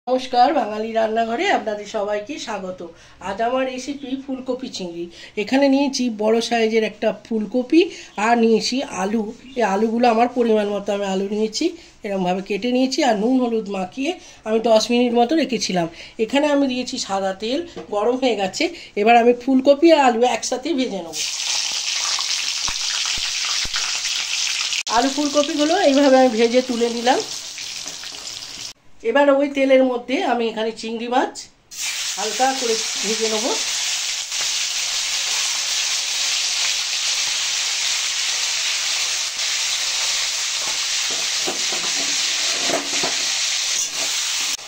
নমস্কার, বাঙালি রান্নাঘরে আপনাদের সবাইকে স্বাগত। আজ আমার রেসিপি ফুলকপি চিংড়ি। এখানে নিয়েছি বড় সাইজের একটা ফুলকপি আর নিয়েছি আলু। এই আলুগুলো আমার পরিমাণ মতো আমি আলু নিয়েছি, এরকমভাবে কেটে নিয়েছি আর নুন হলুদ মাখিয়ে আমি 10 মিনিট মতো রেখেছিলাম। এখানে আমি দিয়েছি সাদা তেল, গরম হয়ে গেছে। এবার আমি ফুলকপি আর আলু একসাথে ভেজে নেব। আলু ফুলকপিগুলো এইভাবে আমি ভেজে তুলে নিলাম। এবার ওই তেলের মধ্যে আমি এখানে চিংড়ি মাছ হালকা করে ভেজে নেব।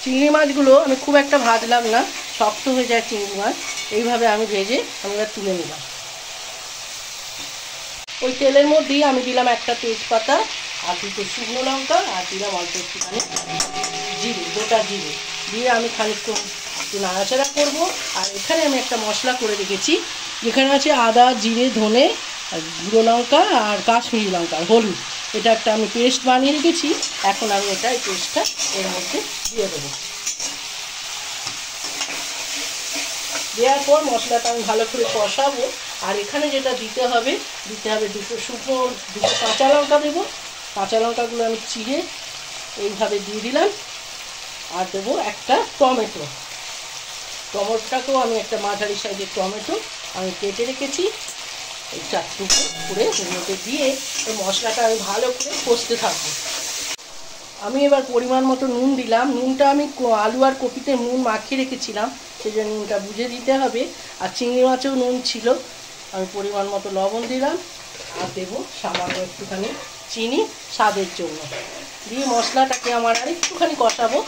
চিংড়ি মাছগুলো আমি খুব একটা ভাজলাম না, শক্ত হয়ে যায় চিংড়ি মাছ। এইভাবে আমি ভেজে আমরা তুলে নিলাম। ওই তেলের মধ্যেই আমি দিলাম একটা তেজপাতা আর দুটো শুকনো লঙ্কা আর দিলাম অল্প একটুখানি জিরে, গোটা জিরে দিয়ে আমি খানিকক্ষণ একটু নাড়াচাড়া করবো। আর এখানে আমি একটা মশলা করে রেখেছি, যেখানে আছে আদা, জিরে, ধনে, আর গুঁড়ো লঙ্কা আর কাশ্মীরি লঙ্কা, হলুদ। এটা একটা আমি পেস্ট বানিয়ে রেখেছি। এখন আমি এই পেস্টটা এর মধ্যে দিয়ে দেবো। দেওয়ার পর মশলাটা আমি ভালো করে কষাবো। আর এখানে যেটা দিতে হবে দুটো কাঁচা লঙ্কা দেবো। কাঁচা লঙ্কাগুলো আমি চিড়ে এইভাবে দিয়ে দিলাম। আর দেবো একটা টমেটোটাকেও আমি একটা মাঝারি সাইজের টমেটো আমি কেটে রেখেছি। এই চারটুকু করে এর মধ্যে দিয়ে এই মশলাটা আমি ভালো করে কষতে থাকবো। আমি এবার পরিমাণ মতো নুন দিলাম। নুনটা আমি আলু আর কপিতে নুন মাখিয়ে রেখেছিলাম, সেই জন্য নুনটা বুঝে দিতে হবে। আর চিংড়ি মাছেও নুন ছিল। আমি পরিমাণ মতো লবণ দিলাম আর দেবো সামান্য একটুখানি চিনি স্বাদের জন্য। দিয়ে মশলাটাকে আমার আর একটুখানি কষাবো।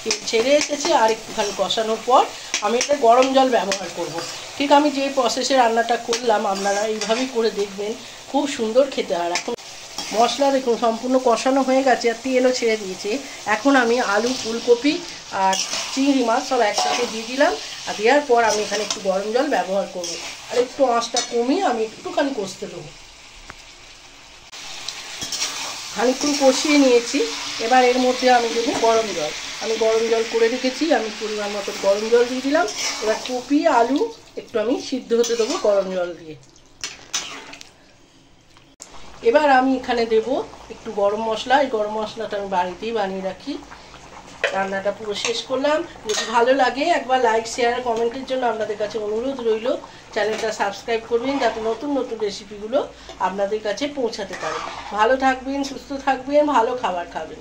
তেল ছেড়ে এসেছে, আর একটুখানি কষানোর পর আমি এটা গরম জল ব্যবহার করব। ঠিক আমি যে প্রসেসে রান্নাটা করলাম আপনারা এইভাবেই করে দেখবেন, খুব সুন্দর খেতে হয়। এখন মশলা দেখুন সম্পূর্ণ কষানো হয়ে গেছে আর তেলও ছেড়ে দিয়েছে। এখন আমি আলু, ফুলকপি আর চিংড়ি মাছ সব একসাথে দিয়ে দিলাম। আর দেওয়ার পর আমি এখানে একটু গরম জল ব্যবহার করব। আর একটু আঁচটা কমিয়ে আমি একটুখানি কষতে দেবো। খানিকক্ষণ কষিয়ে নিয়েছি। এবার এর মধ্যে আমি দেবো গরম জল। আমি গরম জল করে রেখেছি, আমি পরিমাণ মতো গরম জল দিয়ে দিলাম। এবার কপি আলু একটু আমি সিদ্ধ হতে দেবো গরম জল দিয়ে। এবার আমি এখানে দেব একটু গরম মশলা। এই গরম মশলাটা আমি বাড়িতেই বানিয়ে রাখি। রান্নাটা পুরো শেষ করলাম। যদি ভালো লাগে একবার লাইক, শেয়ার, কমেন্টের জন্য আপনাদের কাছে অনুরোধ রইল। চ্যানেলটা সাবস্ক্রাইব করবেন যাতে নতুন নতুন রেসিপিগুলো আপনাদের কাছে পৌঁছাতে পারে। ভালো থাকবেন, সুস্থ থাকবেন, ভালো খাবার খাবেন।